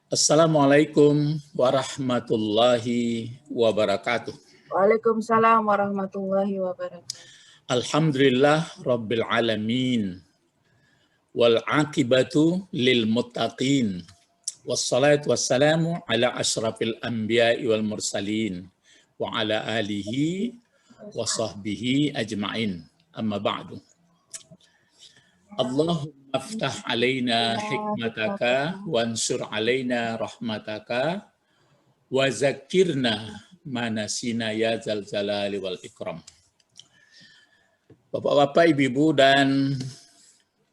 Assalamualaikum warahmatullahi wabarakatuh. Waalaikumsalam warahmatullahi wabarakatuh. Alhamdulillah Rabbil Alamin. Wal aqibatu lil muttaqin. Wassalatu wassalamu ala ashrafil anbiya'i wal mursalin. Wa ala alihi wa sahbihi ajma'in. Amma ba'du. Allahumma aftah alaina hikmataka wansur alaina rahmataka wa zakirna manasina ya zal jalali wal ikram. Bapak-bapak, ibu-ibu dan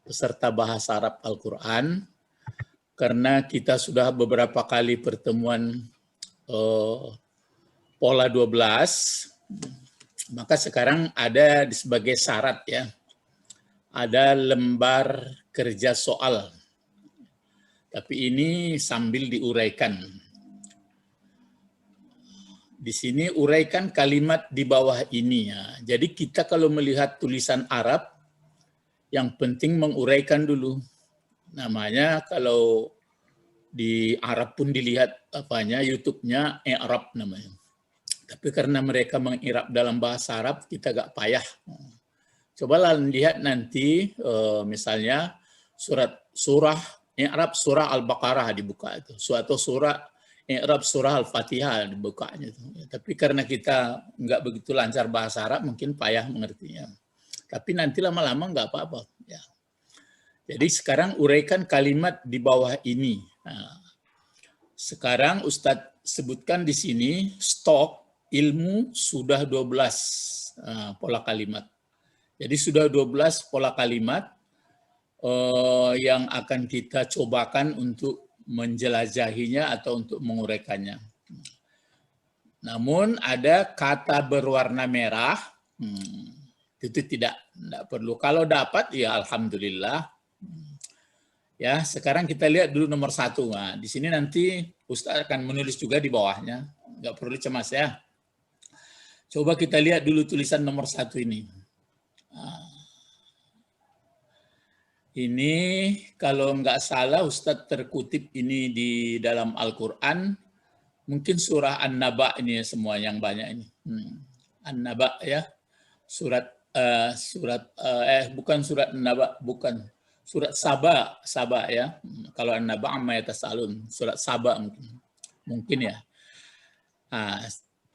peserta bahasa Arab Al-Quran, karena kita sudah beberapa kali pertemuan pola 12, maka sekarang ada sebagai syarat ya, ada lembar kerja soal. Tapi ini sambil diuraikan. Di sini uraikan kalimat di bawah ini ya. Jadi kita kalau melihat tulisan Arab, yang penting menguraikan dulu. Namanya kalau di Arab pun dilihat apanya, YouTube-nya Arab namanya. Tapi karena mereka mengirab dalam bahasa Arab, kita gak payah. Cobalah lihat nanti misalnya surah I'rab surah Al-Baqarah dibuka itu, suatu surah I'rab surah Al-Fatihah dibukanya itu. Tapi karena kita nggak begitu lancar bahasa Arab, mungkin payah mengertinya. Tapi nanti lama-lama nggak apa-apa. Ya. Jadi sekarang uraikan kalimat di bawah ini. Nah, sekarang Ustadz sebutkan di sini stok ilmu sudah 12 pola kalimat. Jadi sudah 12 pola kalimat yang akan kita cobakan untuk menjelajahinya atau untuk menguraikannya. Namun ada kata berwarna merah, itu tidak perlu. Kalau dapat ya alhamdulillah. Ya, sekarang kita lihat dulu nomor 1. Nah, di sini nanti Ustaz akan menulis juga di bawahnya. Nggak perlu cemas ya. Coba kita lihat dulu tulisan nomor 1 ini. Ini kalau nggak salah Ustadz terkutip ini di dalam Al-Quran, mungkin surah An-Naba ini ya, semua yang banyak ini. An-Naba ya, bukan surat An-Naba, bukan surat Saba ya. Kalau An-Naba amma yatasalun, surat Saba mungkin ya. Nah,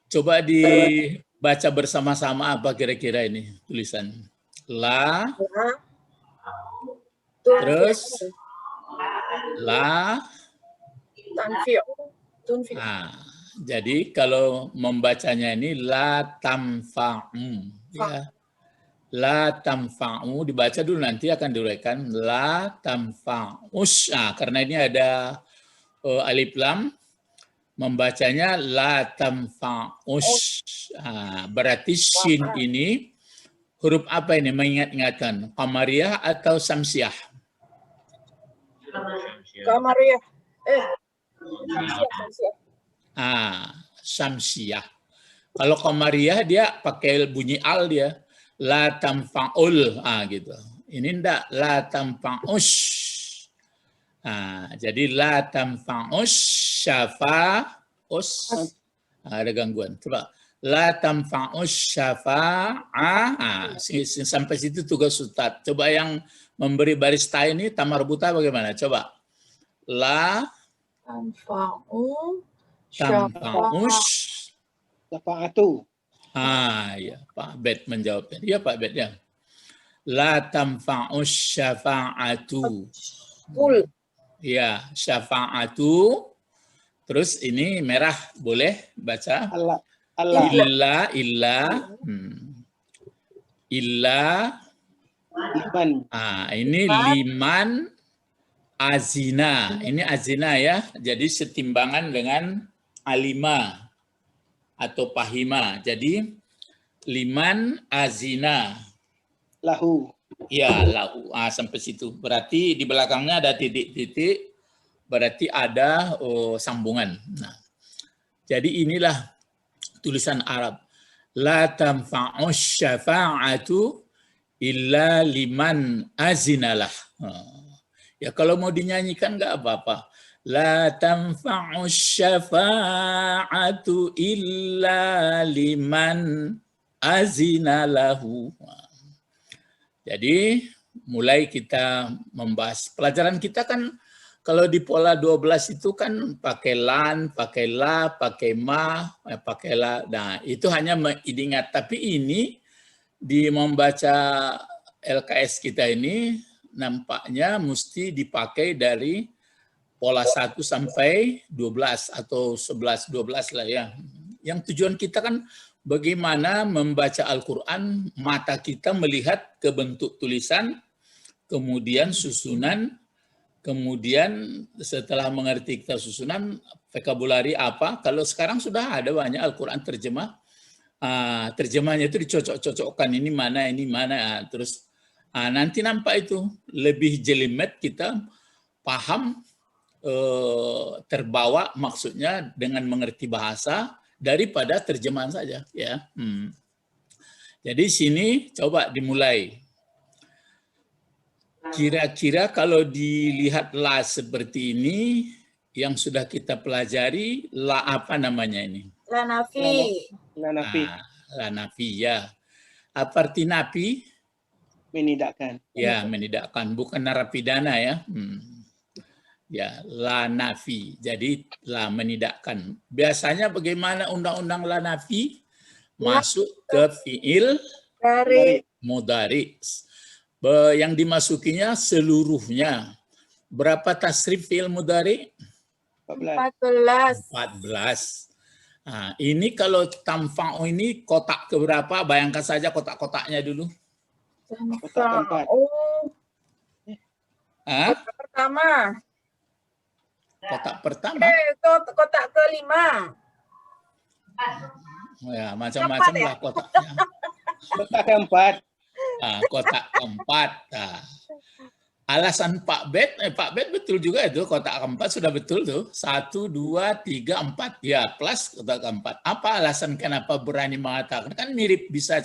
coba dibaca bersama-sama apa kira-kira ini tulisan. La. Terus la nah, jadi kalau membacanya ini la tamfa'u ya. La tamfa'u dibaca dulu, nanti akan diuraikan la tamfa'us. Nah, karena ini ada alif lam, membacanya la tamfa'us. Nah, berarti shin ini huruf apa ini, mengingat-ingatkan? Qamariyah atau Samsiyah? Qamariyah. Samsiyah. Kalau Qamariyah dia pakai bunyi al dia. La tamfa'ul. gitu. Ini enggak la tamfa'us. Jadi la tamfa'us syafa'us. Ada gangguan. Coba. La tamfa'us syafa'ah. Sampai situ tugas Ustadz. Coba yang memberi baris ta ini tamarbuta bagaimana? Coba. La tamfa'us syafa'atu. Ya, Pak Bet menjawabnya. Iya Pak Bet ya. La tamfa'us syafa'atu. Ya, syafa'atu. Terus ini merah, boleh baca? Illa ini liman azina. Ini azina ya. Jadi setimbangan dengan alima atau pahima. Jadi liman azina. Lahu. Ya, lahu. Sampai situ. Berarti di belakangnya ada titik-titik. Berarti ada sambungan. Nah, jadi inilah tulisan Arab. La tanfa'us syafa'atu illa liman azinalah. Ya kalau mau dinyanyikan nggak apa-apa. La tanfa'u syafa'atu illa liman azina lahu. Jadi mulai kita membahas. Pelajaran kita kan kalau di pola 12 itu kan pakai lan, pakai la, pakai ma, pakai la. Nah, itu hanya mengingat. Tapi ini di membaca LKS kita ini nampaknya mesti dipakai dari pola 1 sampai 12 atau 11, 12 lah ya. Yang tujuan kita kan bagaimana membaca Al-Quran, mata kita melihat ke bentuk tulisan, kemudian susunan, kemudian setelah mengerti kita susunan, vocabulary apa. Kalau sekarang sudah ada banyak Al-Quran terjemah, terjemahnya itu dicocok-cocokkan, ini mana, terus nanti nampak itu lebih jelimet, kita paham, terbawa maksudnya dengan mengerti bahasa daripada terjemahan saja ya. Jadi sini coba dimulai. Kira-kira kalau dilihat la seperti ini yang sudah kita pelajari, la apa namanya ini? La nafi. La nafi. La nafi ya. Apa arti nafi? Menidakkan. Ya, menidakkan, bukan narapidana ya. Ya, la nafi. Jadi la menidakkan. Biasanya bagaimana undang-undang la nafi? Masuk ke fiil Dari mudhari. Yang dimasukinya seluruhnya. Berapa tasrif fiil mudhari? 14. 14. Nah, ini kalau tamfa'u ini kotak keberapa? Bayangkan saja kotak-kotaknya dulu. Kotak keempat. Kotak pertama. Kotak pertama. Kotak kelima. Ya, macam-macam lah kotaknya. Kotak keempat. Kotak keempat. Alasan Pak Bet betul juga itu, kotak keempat sudah betul tuh. 1, 2, 3, 4. Ya, plus kotak keempat. Apa alasan kenapa berani mengatakan? Kan mirip, bisa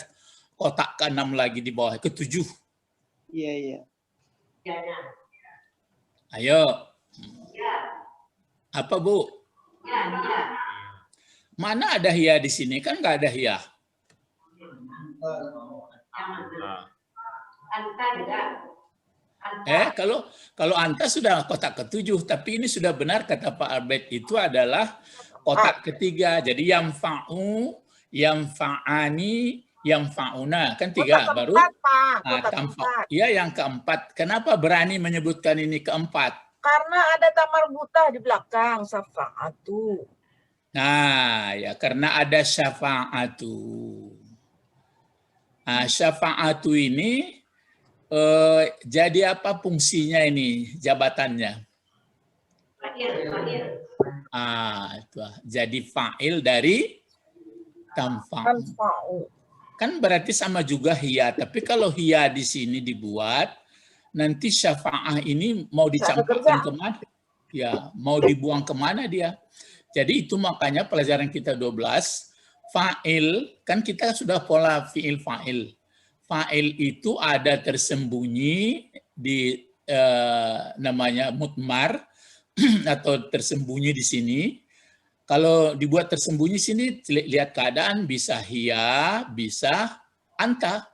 kotak ke-6 lagi di bawah, ke-7. Iya. Ayo. Apa Bu? Mana ada hia di sini? Kan nggak ada hia. Kalau anta sudah kotak ke-7, tapi ini sudah benar kata Pak Albert, itu adalah kotak ketiga. Jadi yang fa'u, yang fa'ani, yang fa'una, kan 3 baru. Iya, yang keempat. Kenapa berani menyebutkan ini keempat? Karena ada tamar buta di belakang, syafa'atu. Nah, ya karena ada syafa'atu. Nah, syafa'atu ini jadi apa fungsinya ini, jabatannya? Itu jadi fa'il dari tamfa'u. Kan berarti sama juga hia, tapi kalau hia di sini dibuat, nanti syafa'ah ini mau dicampurkan kemana? Ya, mau dibuang kemana dia? Jadi itu makanya pelajaran kita 12, fa'il, kan kita sudah pola fi'il fa'il. Fa'il itu ada tersembunyi di namanya mutmar atau tersembunyi di sini. Kalau dibuat tersembunyi sini, lihat keadaan, bisa hia, bisa anta.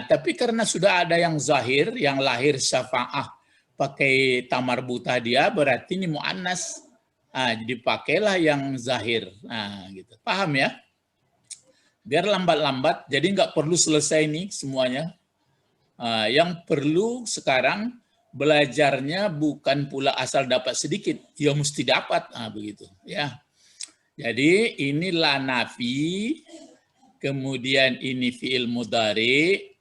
Tapi karena sudah ada yang zahir, yang lahir syafa'ah pakai tamar buta dia, berarti ini mu'annas. Jadi pakailah yang zahir. Gitu. Paham ya? Biar lambat-lambat, jadi nggak perlu selesai nih semuanya. Yang perlu sekarang belajarnya bukan pula asal dapat sedikit, ya mesti dapat. Begitu ya. Jadi ini la nafi, kemudian ini fi'il mudhari,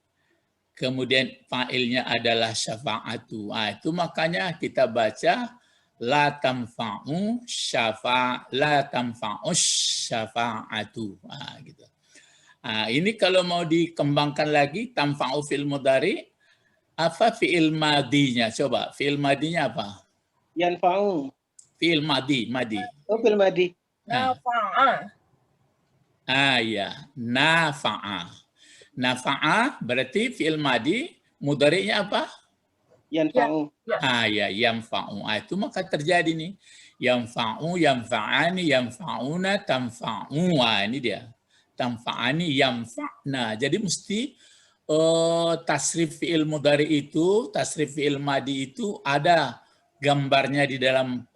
kemudian fa'ilnya adalah syafa'atu. Itu makanya kita baca la tanfa'u syafa'atu. Gitu. Ini kalau mau dikembangkan lagi, tanfa'u fi'il mudhari, apa fi'il madinya? Coba, fi'il madinya apa? Yanfa'u. Fi'il madi. Oh, fi'il madi. Nafa'a. Ya, nafa'a. Nafa'a berarti fi'il madi, mudhari'nya apa? Yanfa'u. Ya, yanfa'u. Itu maka terjadi nih. Yanfa'u, yanfa'ani, yanfa'una, tanfa'u. Ini dia. Tanfa'ani, yanfa'na. Jadi mesti tasrif fi'il mudhari itu, tasrif fi'il madi itu ada gambarnya di dalam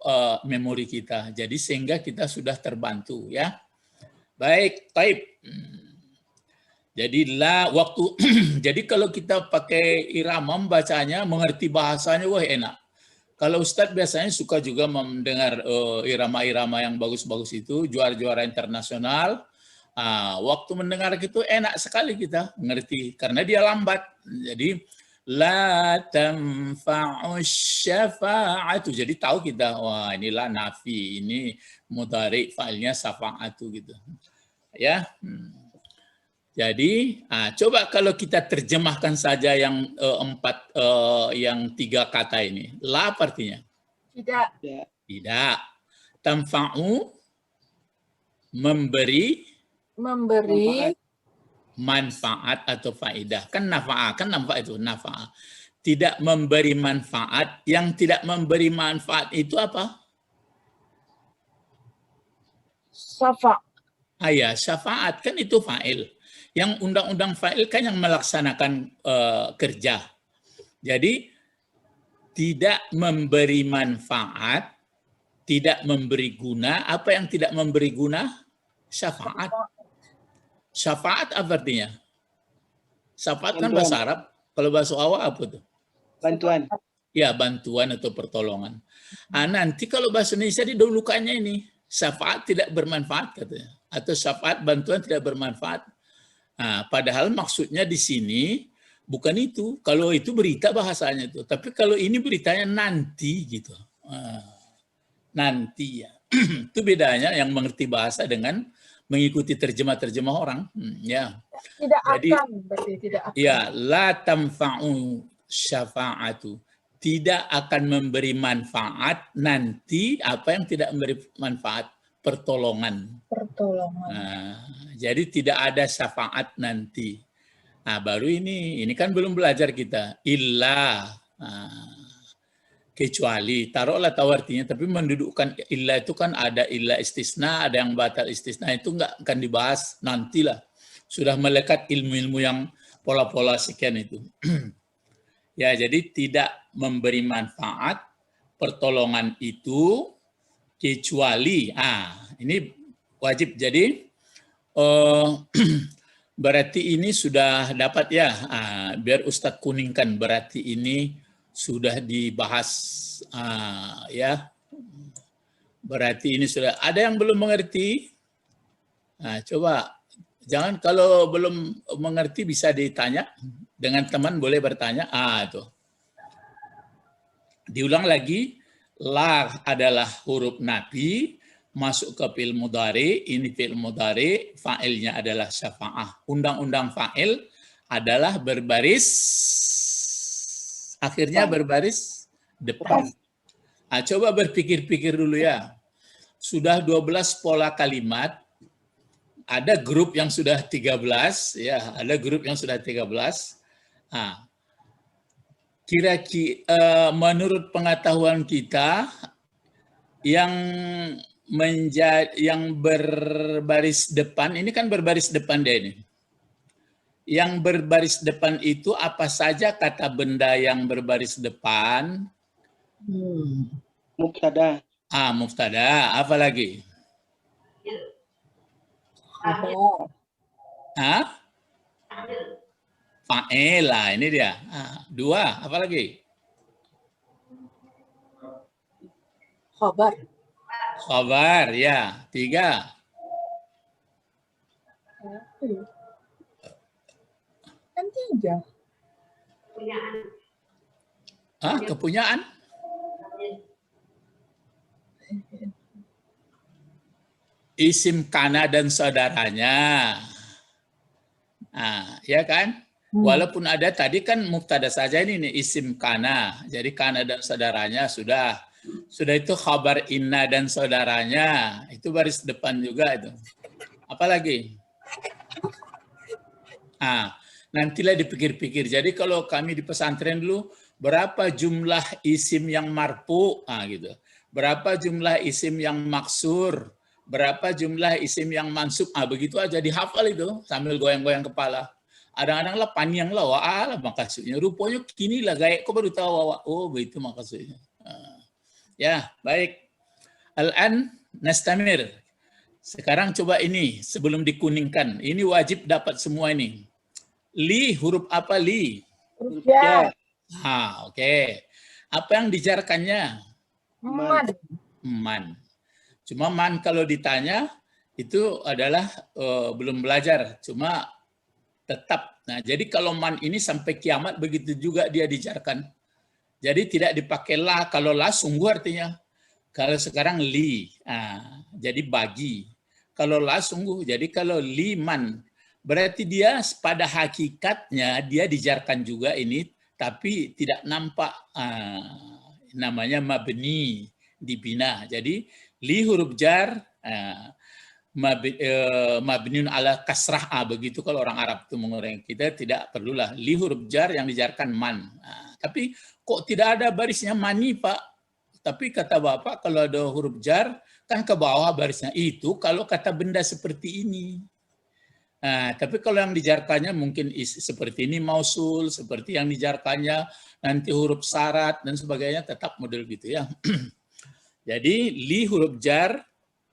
memori kita. Jadi sehingga kita sudah terbantu ya. Baik, taib. Jadi waktu jadi kalau kita pakai irama membacanya, mengerti bahasanya, wah enak. Kalau Ustadz biasanya suka juga mendengar irama-irama yang bagus-bagus itu, juara-juara internasional. Waktu mendengar itu enak sekali kita mengerti karena dia lambat. Jadi la tanfa'u syafa'atu. Jadi tahu kita, wah inilah nafi, ini mudhari, fa'ilnya syafa'atu gitu. Ya. Jadi, coba kalau kita terjemahkan saja yang yang 3 kata ini. La apa artinya? Tidak. Tidak. Tanfa'u memberi manfaat atau faedah. Kan nafa'ah, kan nampak itu nafa'ah. Tidak memberi manfaat, yang tidak memberi manfaat itu apa? Syafaat, kan itu fa'il. Yang undang-undang fa'il kan yang melaksanakan kerja. Jadi tidak memberi manfaat, tidak memberi guna. Apa yang tidak memberi guna? Syafaat. Syafaat apa artinya? Syafaat kan bahasa Arab. Kalau bahasa Awak apa tuh? Bantuan. Ya, bantuan atau pertolongan. Nanti kalau bahasa Indonesia didahulukannya ini. Syafaat tidak bermanfaat katanya. Atau syafaat bantuan tidak bermanfaat. Padahal maksudnya di sini bukan itu. Kalau itu berita bahasanya itu. Tapi kalau ini beritanya nanti gitu. Nanti ya. Itu bedanya yang mengerti bahasa dengan mengikuti terjemah-terjemah orang. Ya. Jadi, tidak akan. Ya, la tamfa'u syafa'atu. Tidak akan memberi manfaat nanti apa yang tidak memberi manfaat? Pertolongan. Jadi tidak ada syafaat nanti. Baru ini kan belum belajar kita. Illa, kecuali, taruhlah tahu artinya, tapi mendudukkan illa itu kan ada illa istisna, ada yang batal istisna, itu nggak akan dibahas nantilah. Sudah melekat ilmu-ilmu yang pola-pola sekian itu. Ya, jadi tidak memberi manfaat pertolongan itu kecuali, ini wajib. Jadi berarti ini sudah dapat ya, biar Ustadz kuningkan, berarti ini sudah dibahas ya. Berarti ini sudah ada yang belum mengerti. Coba jangan, kalau belum mengerti bisa ditanya dengan teman, boleh bertanya. Tuh. Diulang lagi, la adalah huruf nafi, masuk ke fi'il mudhari, ini fi'il mudhari, fa'ilnya adalah syafa'ah. Undang-undang fa'il adalah berbaris, akhirnya berbaris depan. Coba berpikir-pikir dulu ya. Sudah 12 pola kalimat, ada grup yang sudah 13, ya, ada grup yang sudah 13. Kira-kira menurut pengetahuan kita yang berbaris depan, ini kan berbaris depan deh ini. Yang berbaris depan itu apa saja kata benda yang berbaris depan? Mubtada. Mubtada. Apa lagi? Fa'il lah, ini dia. 2, apa lagi? Khabar, ya. 3. Kan 3. Kepunyaan? Isim kana dan saudaranya. Ya kan? Walaupun ada tadi kan mubtada saja ini isim kana. Jadi kana dan saudaranya sudah itu khabar inna dan saudaranya. Itu baris depan juga itu. Apalagi? Nantilah dipikir-pikir. Jadi kalau kami di pesantren dulu berapa jumlah isim yang marfu, gitu. Berapa jumlah isim yang maksur, berapa jumlah isim yang mansub, begitu aja dihafal itu sambil goyang-goyang kepala. Kadang-kadang lah panjang lah, wah maksudnya. Rupanya kini lah gaya, kok baru tahu, oh begitu maksudnya. Ya, baik. Al-an nastamir. Sekarang coba ini, sebelum dikuningkan. Ini wajib dapat semua ini. Li, huruf apa li? Huruf jar. Oke. Apa yang dijarkannya? Man. Man. Cuma man kalau ditanya, itu adalah belum belajar. Cuma tetap. Nah, jadi kalau man ini sampai kiamat, begitu juga dia dijarkan. Jadi tidak dipakai la. Kalau la sungguh artinya. Kalau sekarang li. Jadi bagi. Kalau la sungguh. Jadi kalau liman. Berarti dia pada hakikatnya dia dijarkan juga ini, tapi tidak nampak, namanya mabni, dibina. Jadi li huruf jar, mabniun ala kasrah, begitu kalau orang Arab itu menguraikan. Kita tidak perlulah li huruf jar yang dijarkan man. Tapi kok tidak ada barisnya mani, Pak? Tapi kata Bapak kalau ada huruf jar kan ke bawah barisnya. Itu kalau kata benda seperti ini. Tapi kalau yang dijarkannya mungkin seperti ini mausul, seperti yang dijarkannya nanti huruf syarat dan sebagainya, tetap model gitu ya. Jadi li huruf jar,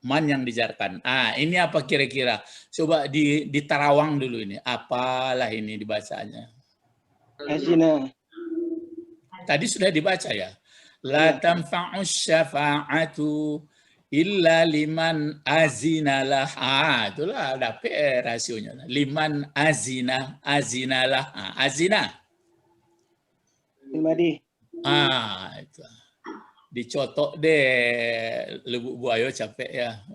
man yang dijarkan. Ini apa kira-kira? Coba ditarawang dulu ini. Apalah ini dibacanya? Azina. Tadi sudah dibaca ya. La tanfa'us syafa'atu illa liman azinalah. Itulah ada PR rasionya. Liman azinalah. Azina. Filmadi. Itu. Dicotok deh Lubuk Buaya, capek ya.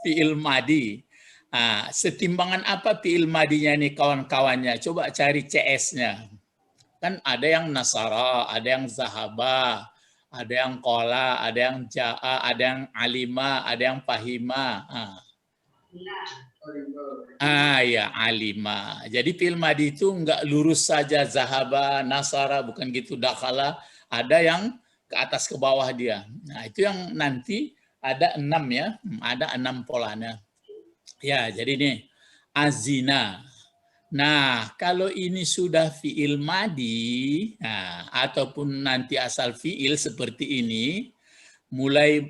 Fi'il madi. Setimbangan apa fi'il madinya nih kawan-kawannya? Coba cari CS-nya. Kan ada yang nasara, ada yang zahaba, ada yang kola, ada yang ja'a, ada yang alima, ada yang fahima. Ya, alima. Jadi fi'il madi itu enggak lurus saja zahaba, nasara, bukan gitu, dakhala. Ada yang ke atas ke bawah dia. Nah, itu yang nanti ada 6 ya. Ada 6 polanya. Ya, jadi nih azina. Nah, kalau ini sudah fi'il madi, ataupun nanti asal fi'il seperti ini, mulai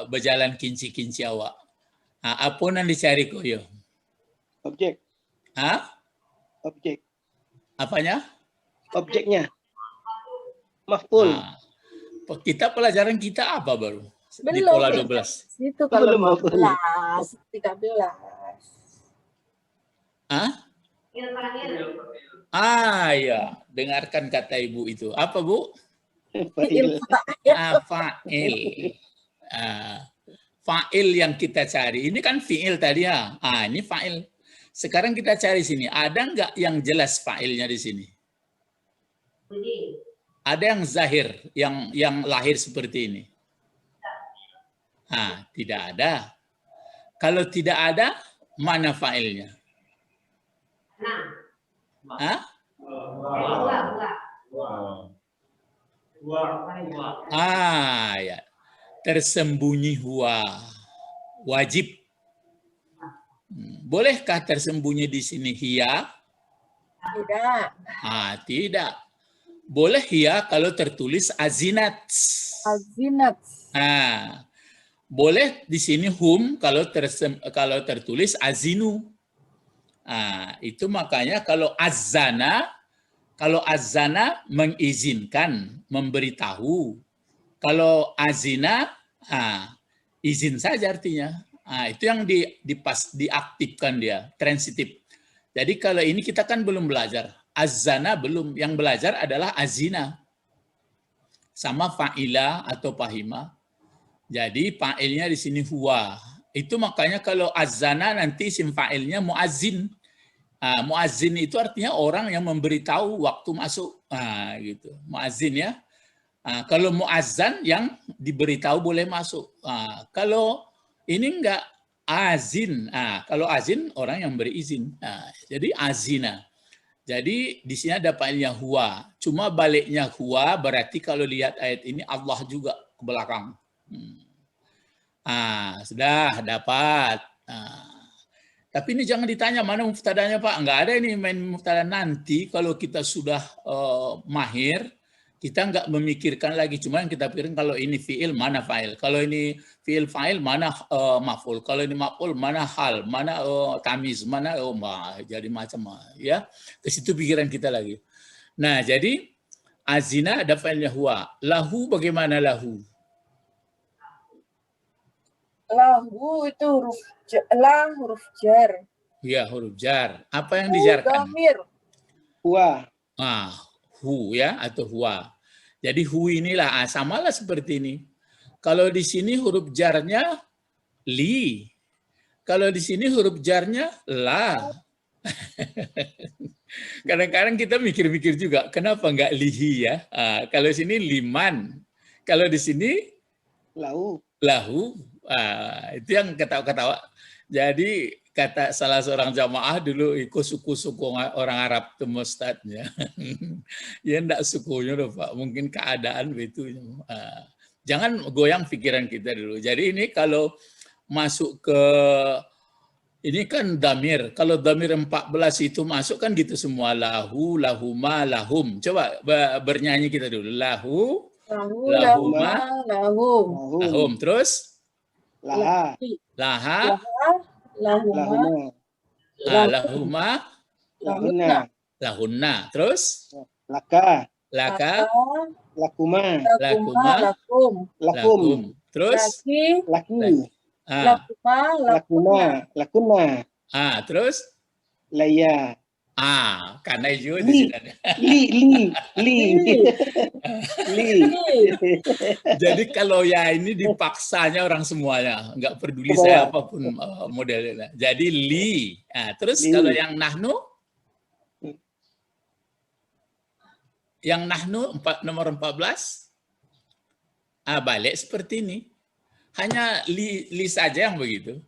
berjalan kinci-kinci awak. Apa yang dicari koyo? Objek. Objek. Apanya? Objeknya. Maf'ul. Kita pelajaran kita apa baru? Belum. Di pola 12. Itu kalau Belum, 12, 13. Ya, dengarkan kata Ibu itu. Apa, Bu? Fa'il. Fa'il. Fa'il yang kita cari. Ini kan fi'il tadi ya. Ini fa'il. Sekarang kita cari sini. Ada nggak yang jelas fa'ilnya di sini? Ada yang zahir, yang lahir seperti ini? Tidak ada. Kalau tidak ada, mana fa'ilnya? Ya. Tersembunyi huwa. Wajib. Bolehkah tersembunyi di sini hiya? Tidak. Tidak. Boleh hiya kalau tertulis azinat. Azinat. Boleh di sini hum kalau tertulis azinu. Itu makanya kalau azana mengizinkan, memberitahu. Kalau azina, izin saja artinya. Itu yang diaktifkan dia, transitif. Jadi kalau ini kita kan belum belajar. Azana belum, yang belajar adalah azina. Sama fa'ila atau fahima. Jadi fa'ilnya di sini huwa. Itu makanya kalau azana nanti isim fa'ilnya muazzin. Muazzin itu artinya orang yang memberitahu waktu masuk. Gitu. Muazzin ya. Kalau muazzan yang diberitahu boleh masuk. Kalau ini enggak azin. Kalau azin orang yang beri izin. Jadi azina. Jadi di sini ada failnya huwa. Cuma baliknya huwa berarti kalau lihat ayat ini Allah juga ke belakang. Sudah dapat. Tapi ini jangan ditanya mana muftadanya Pak. Enggak ada ini main muftada. Nanti kalau kita sudah mahir, kita enggak memikirkan lagi. Cuma yang kita pikirkan kalau ini fi'il mana fa'il. Kalau ini fi'il fa'il mana maf'ul. Kalau ini maf'ul mana hal, mana tamiz, mana jadi macam ya. Ke situ pikiran kita lagi. Nah, jadi azina ada fa'ilnya huwa. Lahu bagaimana lahu? Lahu itu huruf jar. Ya, huruf jar. Apa yang dijarkan? Damir. Huwa. Hu ya atau huwa. Jadi hu inilah samalah seperti ini. Kalau di sini huruf jarnya li. Kalau di sini huruf jarnya la. Kadang-kadang kita mikir-mikir juga, kenapa enggak lihi ya? Kalau di sini liman. Kalau di sini Lahu. Itu yang ketawa-ketawa. Jadi kata salah seorang jamaah dulu ikut suku-suku orang Arab itu ustadznya. Ya enggak sukunya loh Pak, mungkin keadaan itu. Jangan goyang pikiran kita dulu. Jadi ini kalau masuk ke ini kan damir. Kalau damir 14 itu masuk kan gitu semua. Lahu, lahuma, lahum. Coba bernyanyi kita dulu. Lahu, lahuma, lahum. Terus? Laha. Laha. Lahuma. Lahuma. Lahunna. Lahunna. Terus? Laka. Laka. Lakuma. Lakuma. Lakum. Terus? Laki. Lakuma. Lakunna. Terus? Laya. Karena juga di sini. Li. Jadi kalau ya ini dipaksanya orang semuanya, nggak peduli saya apapun modelnya. Jadi li. Terus li. Kalau yang nahnu? Yang nahnu nomor 14? Balik seperti ini. Hanya li saja yang begitu.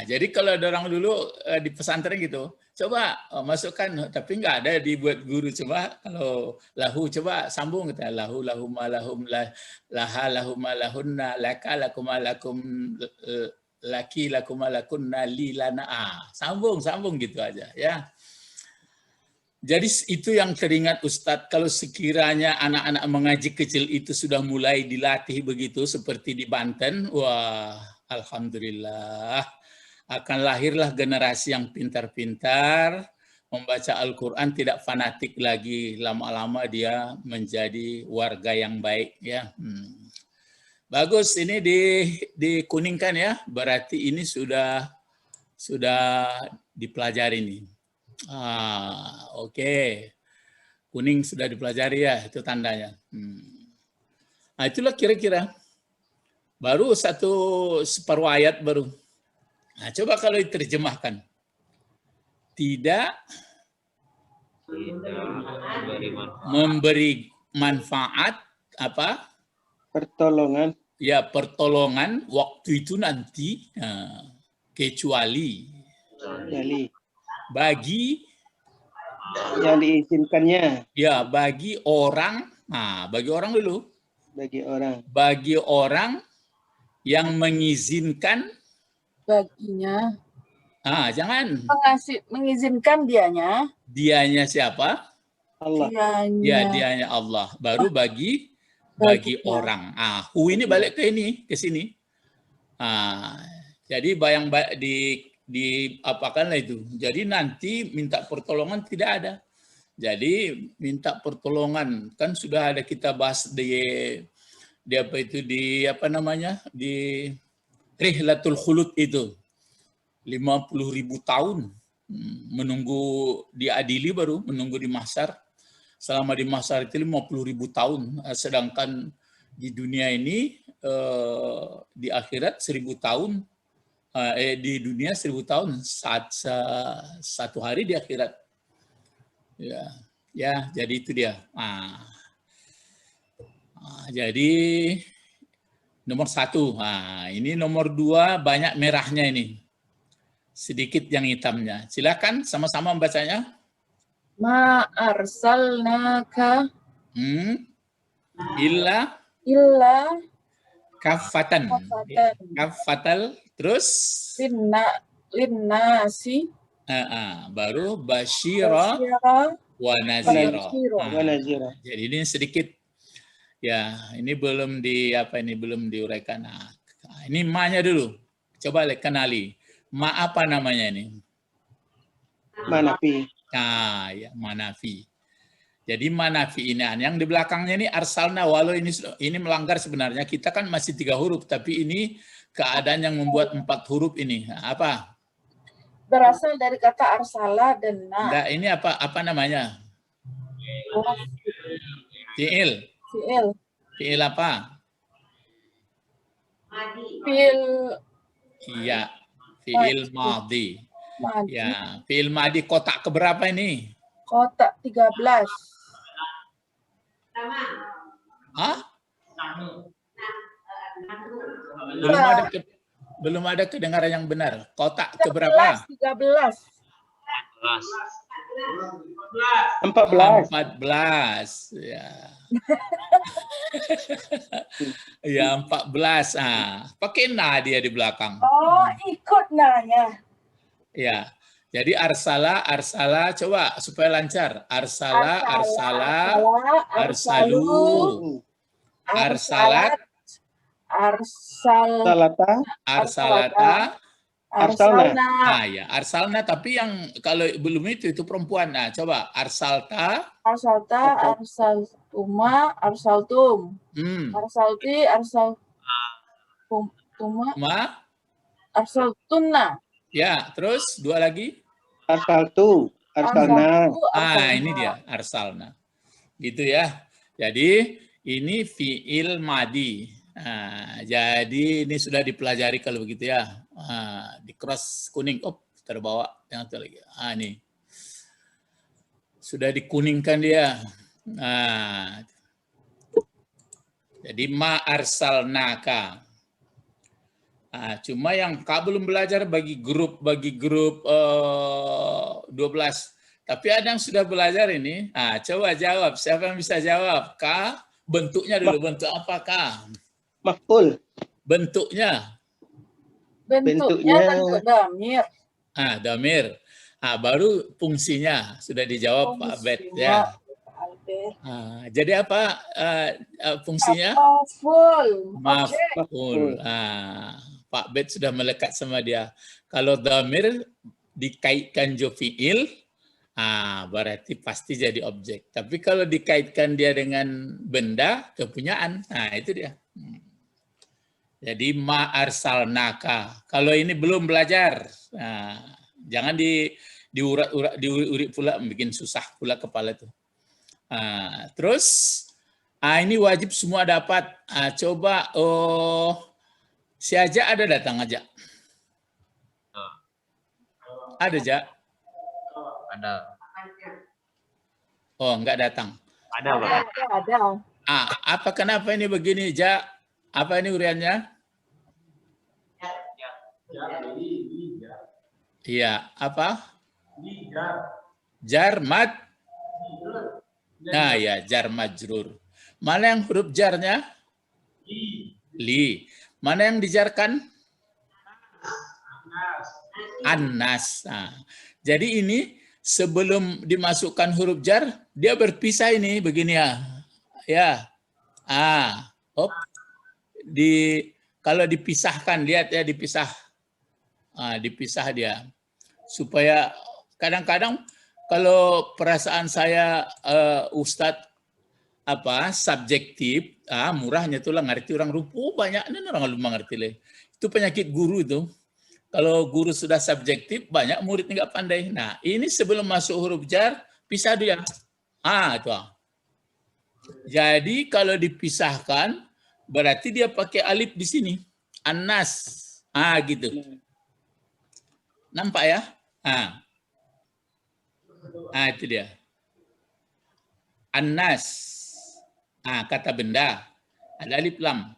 Jadi kalau ada orang dulu di pesantren gitu, coba masukkan, tapi nggak ada dibuat guru. Coba kalau lahu, coba sambung kita lahu, lahuma, lahum, laha, lahuma, lahunna, laka, lakuma, lakum, laki, lakuma, lakunna, li, lana. Sambung gitu aja ya. Jadi itu yang teringat Ustadz, kalau sekiranya anak-anak mengaji kecil itu sudah mulai dilatih begitu seperti di Banten, wah alhamdulillah akan lahirlah generasi yang pintar-pintar, membaca Al-Quran tidak fanatik lagi, lama-lama dia menjadi warga yang baik ya. Bagus, ini dikuningkan ya, berarti ini sudah dipelajari nih. Oke. Kuning sudah dipelajari ya, itu tandanya. Itulah kira-kira. Baru separuh ayat baru. Coba kalau diterjemahkan. Tidak memberi manfaat apa? Pertolongan. Ya, pertolongan waktu itu nanti kecuali bagi yang diizinkannya. Ya, bagi orang. Bagi orang dulu. Bagi orang yang mengizinkan baginya. Jangan. Mengizinkan dianya. Dianya siapa? Allah. Dianya Allah. Baru bagi orang. Hu ini balik ke sini. Jadi bayang di apakanlah itu. Jadi nanti minta pertolongan tidak ada. Jadi minta pertolongan kan sudah ada kita bahas di apa namanya, di Rihlatul Khulud itu 50.000 tahun menunggu diadili, baru menunggu di mahsyar. Selama di mahsyar itu 50.000 tahun, sedangkan di dunia ini di akhirat 1000 tahun, di dunia 1000 tahun, satu hari di akhirat. Ya, jadi itu dia. Jadi nomor 1. Ini nomor 2 banyak merahnya ini. Sedikit yang hitamnya. Silakan sama-sama membacanya. Ma arsalnaka Illa illa kafatan. kafatan Kafatal terus linnasi baru basyira basyira wa nazira. Nazira. Wa nazira. Jadi ini sedikit ya, ini belum belum diuraikan. Nah, ini ma-nya dulu. Coba kenali. Ma apa namanya ini? Manafi. Nah, ya manafi. Jadi manafi ini yang di belakangnya ini arsalna, walau ini melanggar sebenarnya, kita kan masih 3 huruf, tapi ini keadaan yang membuat 4 huruf ini. Nah, apa? Berasal dari kata arsala dan na. Enggak, ini apa namanya? Fi'il. Fi'il. Fi'il apa? Fi'il Iya, fi'il madhi. madi. Ya, fi'il madhi kotak keberapa ini? Kotak 13. Hah? Belum ada kedengaran yang benar. Kotak keberapa? 13. 14. 14. Ya. Ya, 14. Pakai na dia di belakang. Oh, ikut nanya. Ya. Jadi arsala, coba supaya lancar. Arsala, arsalu, arsalat, arsalata, arsalna. Nah, ya, arsalna, tapi yang kalau belum itu perempuan. Nah, coba arsalta, Arsaltuma, arsaltum. Arsalti, arsaltuma, arsaltunna. Ya, terus 2 lagi. Arsaltu. Arsalna. Ini dia arsalna. Gitu ya. Jadi ini fi'il madi. Jadi ini sudah dipelajari kalau begitu ya. Di cross kuning. Terbawa yang satu lagi. Ini. Sudah dikuningkan dia. Jadi ma arsalnaka. Cuma yang Kak belum belajar bagi grup 12. Tapi ada yang sudah belajar ini. Coba jawab. Siapa yang bisa jawab? Kak, bentuknya dulu. Bentuk apa, Kak? Maf'ul. Bentuknya bentuk damir. Damir. Baru fungsinya sudah dijawab Pak Bet ya. Jadi apa fungsinya? Maf'ul. Pak Bet sudah melekat sama dia. Kalau damir dikaitkan jo fi'il, berarti pasti jadi objek. Tapi kalau dikaitkan dia dengan benda, kepunyaan, itu dia. Jadi ma arsalnaka. Kalau ini belum belajar, jangan diurik pula, bikin susah pula kepala itu. Terus, ini wajib semua dapat. Coba, si Aja ada datang aja. Ada aja. Ada. Oh, enggak datang. Ada, Pak. Ada. Apa kenapa ini begini, Ja? Apa ini uriannya? Iya, apa? Jar mad. Nah, ya, jar majrur. Mana yang huruf jarnya? Li. Mana yang dijarkan? Annas. Jadi ini sebelum dimasukkan huruf jar, dia berpisah ini begini ya. Ya. Kalau dipisahkan, lihat ya, dipisah. Dipisah dia. Supaya kadang-kadang kalau perasaan saya Ustadz subjektif, murahnya tuh lah ngerti orang rupu banyak nih orang lu mengerti le. Itu penyakit guru itu. Kalau guru sudah subjektif, banyak murid nggak pandai. Nah, ini sebelum masuk huruf jar, pisah dia. Itu. Jadi kalau dipisahkan, berarti dia pakai alif di sini. Annas. Gitu. Nampak ya? Itu dia. Annas. Kata benda. Ada alif lam.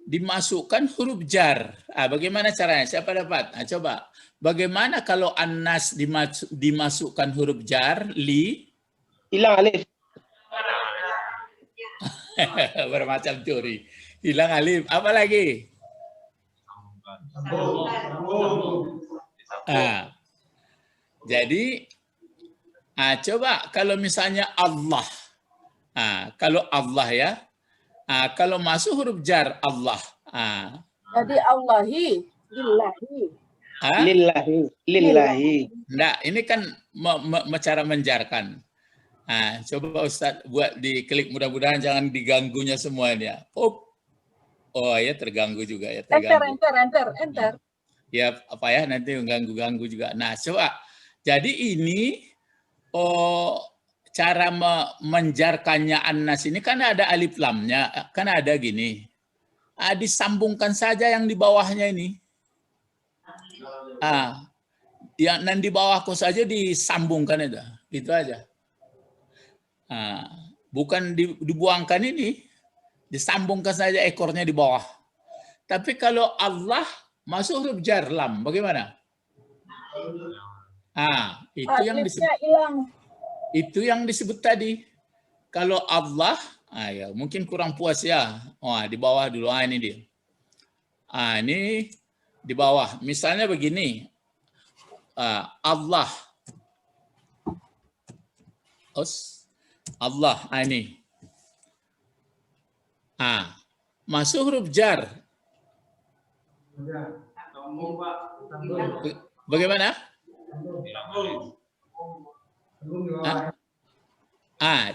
Dimasukkan huruf jar. Bagaimana caranya? Siapa dapat? Coba. Bagaimana kalau annas dimasukkan huruf jar? Li. Hilang alif. Bermacam teori. Hilang alif. Apa lagi? Jadi, coba kalau misalnya Allah. Kalau Allah ya. Kalau masuk huruf jar Allah. Jadi Allahi, lillahi. Lillahi. Lillahi. Enggak, ini kan cara menjarkan. Coba Ustadz buat diklik, mudah-mudahan jangan diganggunya semuanya. Oh ya, terganggu juga ya. Terganggu. Enter. Ya apa ya, nanti mengganggu-ganggu juga. Nah coba, jadi ini cara menjarkannya An-Nas ini kan ada alif lamnya, kan ada gini. Disambungkan saja yang di bawahnya ini. Yang di bawahku saja disambungkan itu, gitu aja. Bukan dibuangkan ini, disambungkan saja ekornya di bawah. Tapi kalau Allah masuk huruf jar lam, bagaimana? Itu yang disebut. Itu yang disebut tadi. Kalau Allah, ya mungkin kurang puas ya. Di bawah dulu. Ini dia. Ini di bawah. Misalnya begini. Allah. Allah. Ini. Masuk huruf jar. Bagaimana?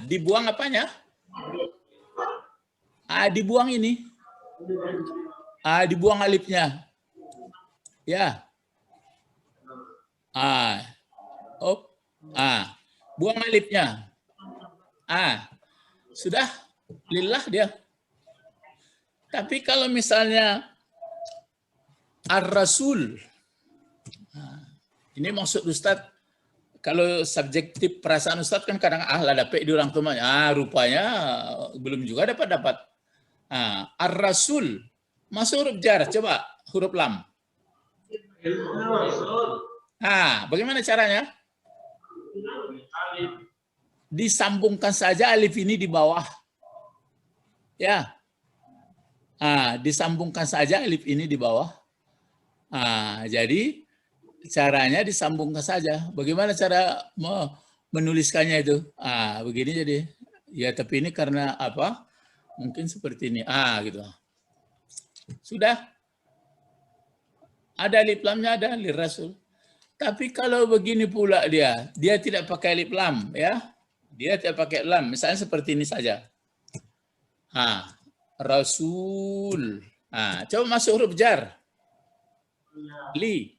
Dibuang apanya? Dibuang ini. Dibuang alifnya. Ya. Buang alifnya. Sudah. Lillah dia. Tapi kalau misalnya Ar-Rasul. Ini maksud Ustadz. Kalau subjektif perasaan Ustadz kan kadang dapat di orang tuanya. Rupanya belum juga dapat. Ar-Rasul. Masuk huruf jar. Coba huruf lam. Bagaimana caranya? Disambungkan saja alif ini di bawah. Ya. Disambungkan saja alif ini di bawah. Jadi caranya disambungkan saja. Bagaimana cara menuliskannya itu? Begini jadi. Ya, tapi ini karena apa? Mungkin seperti ini. Gitu. Sudah. Ada alif lamnya, ada lirrasul. Tapi kalau begini pula dia tidak pakai alif lam, ya. Dia tidak pakai lam. Misalnya seperti ini saja. Rasul. Coba masuk huruf jar. Li.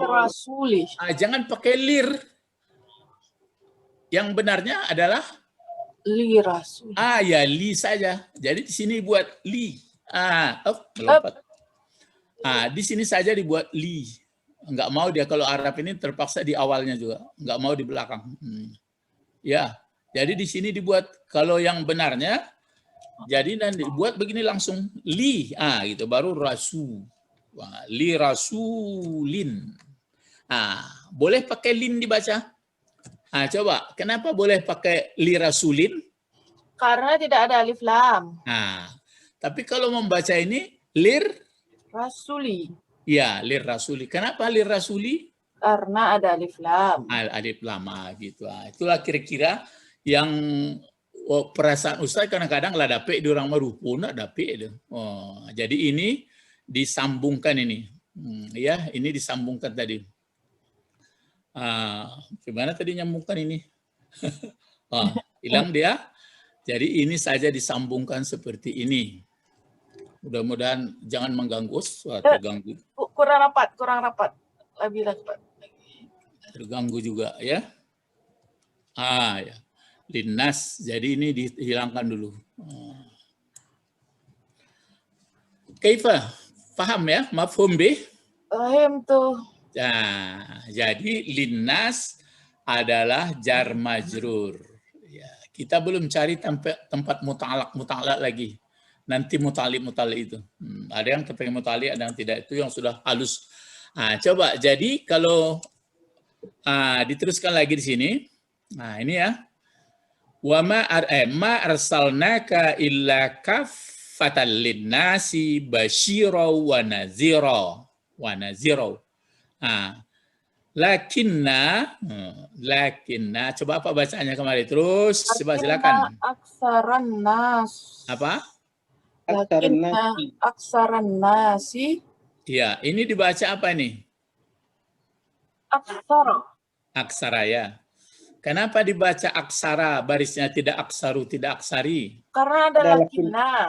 Rasuli. Jangan pakai lir. Yang benarnya adalah Li rasul. Ya li saja. Jadi di sini buat li. Melompat. Di sini saja dibuat li. Enggak mau dia kalau Arab ini terpaksa di awalnya juga, enggak mau di belakang. Ya. Jadi di sini dibuat kalau yang benarnya jadi dan dibuat begini langsung li, gitu baru rasul. Li rasulin. Boleh pakai lin dibaca? Coba, kenapa boleh pakai li rasulin? Karena tidak ada alif lam. Tapi kalau membaca ini lir rasuli. Ya, lir rasuli. Kenapa lir rasuli? Karena ada alif lam. Alif lam gitu. Itulah kira-kira yang perasaan Ustaz kadang-kadang lah dapet di orang marupu nak dapet itu. Jadi ini disambungkan ini. Ya, ini disambungkan tadi. Gimana tadi nyambungkan ini? Hilang dia. Jadi ini saja disambungkan seperti ini. Mudah-mudahan jangan mengganggu. Terganggu. Kurang rapat. Lebih rapat. Terganggu juga ya. Ya. Linnas, jadi ini dihilangkan dulu. Kaifa? Paham ya? Mafhum bih? Paham tuh. Jadi linnas adalah jar majrur. Ya, kita belum cari tempat mutalak lagi. Nanti mutali itu. Ada yang terpakai mutali, ada yang tidak. Itu yang sudah halus. Coba, jadi kalau Diteruskan lagi di sini. Nah, ini ya. Wa ma arsalnaka illa kaffatan linnasi basyira wa nazira. Lakinna, coba apa bacanya kemarin? Terus, coba silakan. Aksaran nas. Apa? Lakinna aksaran nasi. Ya, ini dibaca apa ini? Aksara. Aksara ya. Kenapa dibaca aksara, barisnya tidak aksaru, tidak aksari? Karena ada lakinna.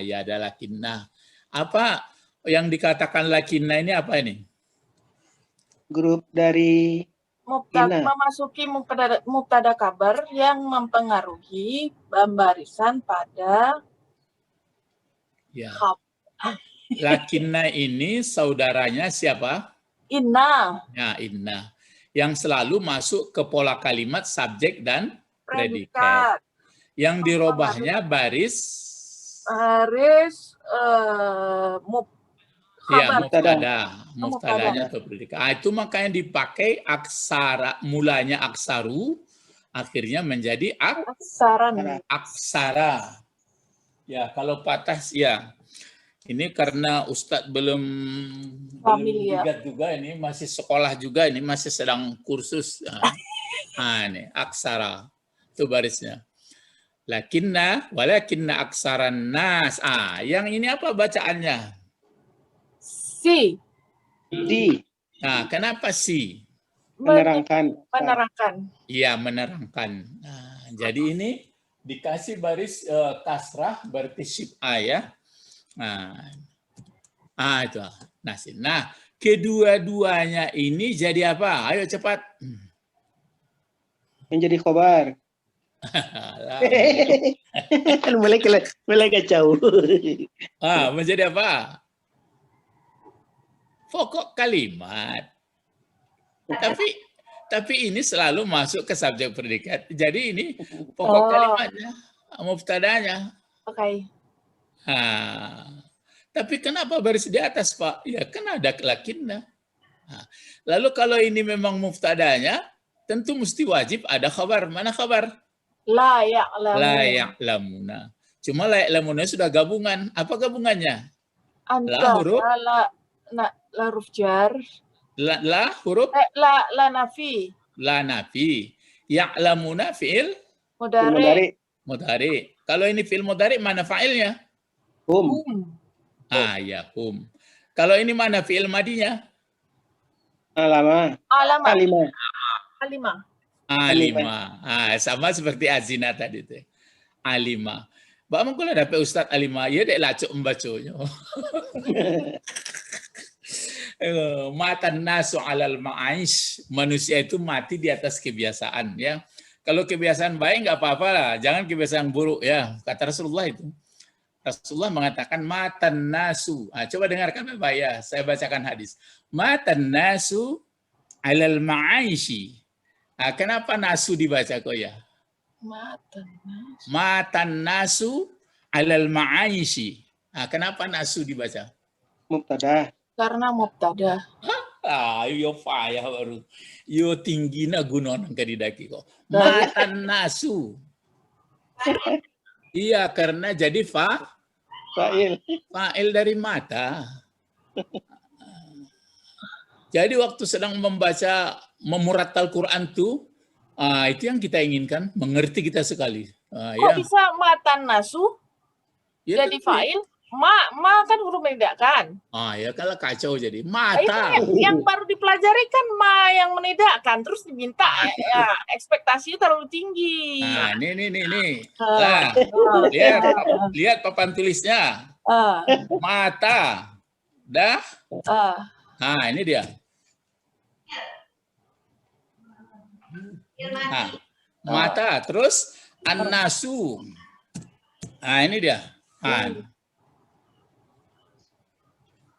Ya ada lakinna. Apa yang dikatakan lakinna ini apa ini? Grup dari memasuki mubtada kabar yang mempengaruhi barisan pada Lakinna ini saudaranya siapa? Inna. Ya, inna. Yang selalu masuk ke pola kalimat subjek dan predikat. Yang dirobahnya baris muftadanya atau predikat. Itu makanya dipakai aksara, mulanya aksaru, akhirnya menjadi aksara. Ya, kalau patah ya. Ini karena Ustadz belum lihat juga, ini masih sekolah juga, ini masih sedang kursus. Ini aksara. Itu barisnya. Walakinna aksaran nas. Yang ini apa bacaannya? Si. Di. Nah, kenapa si? Menerangkan. Iya, menerangkan. Jadi ini dikasih baris kasrah, berarti syib'a ya. Itu nasib. Nah, kedua-duanya ini jadi apa? Ayo cepat. Menjadi khobar. mulai kacau. Menjadi apa? Pokok kalimat. Tapi ini selalu masuk ke subjek predikat. Jadi ini pokok kalimatnya, mubtadanya. Oke. Tapi kenapa baris di atas, Pak? Ya kan ada lakinna. Lalu kalau ini memang mubtadanya, tentu mesti wajib ada khabar. Mana khabar? La ya'lamuna. La ya'lamuna. Cuma la ya'lamuna sudah gabungan. Apa gabungannya? La huruf. La huruf jar. La huruf. La nafi. La nafi. Ya'lamuna fi'il. Mudhari. Kalau ini fi'il mudhari, mana fa'ilnya? Hum. Ya, hum. Kalau ini mana fi'il madinya? Alima. Sama seperti azina tadi tuh. Alima. Mbak mungkin ada Ustadz Alima, ya dek lacuk membaconya. Matan nasu alal ma'aish. Manusia itu mati di atas kebiasaan ya. Kalau kebiasaan baik nggak apa-apa lah, jangan kebiasaan buruk ya. Kata Rasulullah itu. Rasulullah mengatakan matan nasu. Coba dengarkan Bapak ya, saya bacakan hadis. Matan nasu alal ma'aishi. Kenapa nasu dibaca kok ya? Matan nasu alal ma'aishi. Kenapa nasu dibaca? Mubtada. Karena mubtada. Yo payah baru. Yo tinggi na gunon ke didaki kok. Matan nasu. Iya, karena jadi fa'il dari mata. Jadi waktu sedang memurattal Quran itu yang kita inginkan, mengerti kita sekali. Kok bisa matan nasu ya, jadi fa'il? Ma kan huruf menidakkan. Ya kalau kacau jadi mata. Yang baru dipelajari kan ma yang menidakkan, terus diminta ekspektasinya terlalu tinggi. Nih. Lihat papan tulisnya. Mata. Dah. Ini dia. Mata. Terus an-nasu. Ini dia.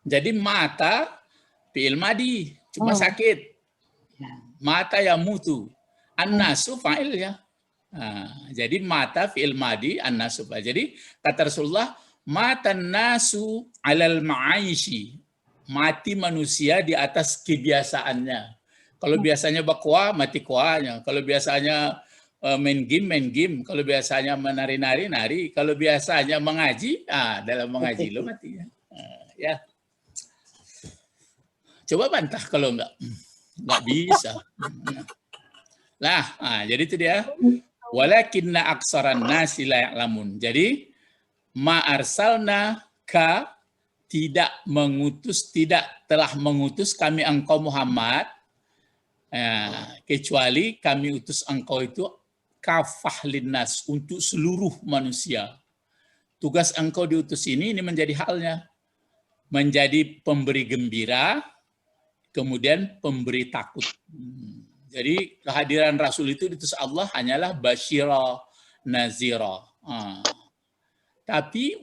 Jadi mata fi'il madi, cuma sakit. Mata ya mutu. An-nasu fa'il ya. Jadi mata fi'il madi, an-nasu. Jadi kata Rasulullah, mata nasu alal ma'aishi. Mati manusia di atas kebiasaannya. Kalau biasanya bakwa, mati kuahnya. Kalau biasanya main game. Kalau biasanya menari-nari, nari. Kalau biasanya mengaji, dalam mengaji lo matinya. Ya. Coba bantah kalau nggak bisa. Jadi itu dia. Walakinna aksaran nasi la ya'lamun. Jadi ma arsalna ka tidak telah mengutus kami engkau Muhammad, kecuali kami utus engkau itu kafah linnas, untuk seluruh manusia. Tugas engkau diutus ini menjadi halnya, menjadi pemberi gembira, kemudian pemberi takut. Jadi kehadiran Rasul itu diutus Allah hanyalah basyira nazira. Tapi